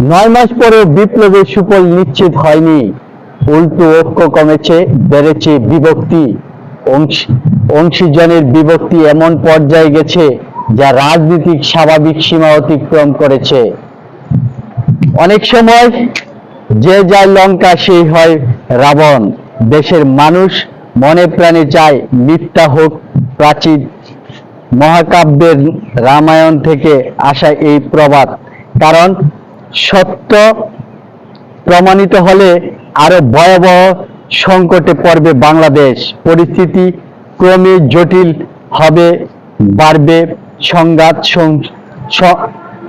৯ মাস পরেও বিপ্লবের সুফল নিশ্চিত হয়নি, উল্টো ঐক্য কমেছে, বেড়েছে বিভক্তি। অংশীজনের বিভক্তি এমন পর্যায়ে গেছে যা রাজনীতিক স্বাভাবিক সীমা অতিক্রম করেছে। অনেক সময় যে যায় লঙ্কা সেই হয় রাবণ। দেশের মানুষ মনে প্রাণে চায় মিথ্যা হোক প্রাচীন মহাকাব্যের রামায়ণ থেকে আসা এই প্রবাদ, কারণ সত্য প্রমাণিত হলে আরো ভয়াবহ সংকটে পড়বে বাংলাদেশ। পরিস্থিতি ক্রমে জটিল হবে, বাড়বে সংঘাত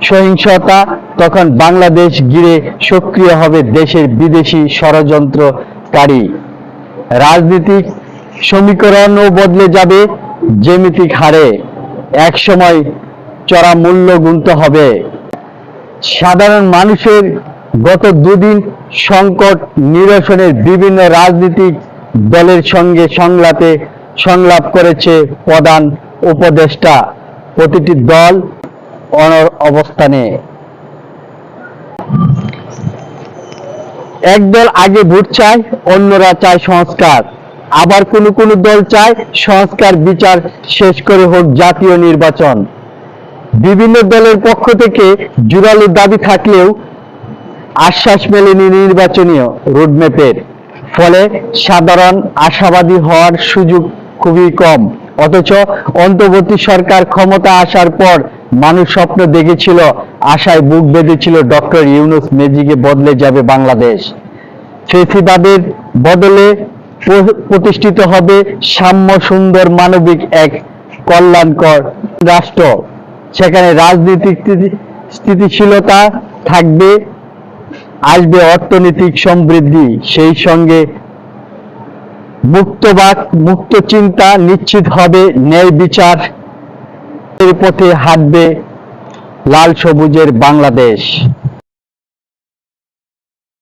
সহিংসতা। তখন বাংলাদেশ ঘিরে সক্রিয় হবে দেশের বিদেশি ষড়যন্ত্রকারী। রাজনৈতিক সমীকরণও বদলে যাবে জ্যামিতিক হারে। একসময় চড়া মূল্য গুনতে হবে। সাধারণ মানুষের গত দুদিন সংকট নিরসনের বিভিন্ন রাজনৈতিক দলের সঙ্গে সংলাপ করেছে প্রধান উপদেষ্টা। প্রতিটি দল অনড় অবস্থানে। একদল আগে ভোট চায়, অন্যরা চায় সংস্কার। আবার কোনো দল চায় সংস্কার বিচার শেষ করে হোক জাতীয় নির্বাচন। বিভিন্ন দলের পক্ষ থেকে জোরালো দাবি থাকলেও আশ্বাস মেলেনি নির্বাচনীয় রোডম্যাপের। ফলে সাধারণ আশাবাদী হওয়ার সুযোগ খুবই কম। অথচ অন্তর্বর্তী সরকার ক্ষমতা আসার পর মানুষ স্বপ্ন দেখেছিল, আশায় বুক বেঁধেছিল ডক্টর ইউনূস ম্যাজিকে বদলে যাবে বাংলাদেশ। ফ্যাসিবাদের বদলে প্রতিষ্ঠিত হবে সাম্য, সুন্দর, মানবিক এক কল্যাণকর রাষ্ট্র। সেখানে রাজনৈতিক স্থিতিশীলতা থাকবে, আসবে অর্থনৈতিক সমৃদ্ধি, সেই সঙ্গে মুক্তবাক, মুক্ত চিন্তা নিশ্চিত হবে, ন্যায় বিচার এর পথে হাঁটবে লাল সবুজের বাংলাদেশ।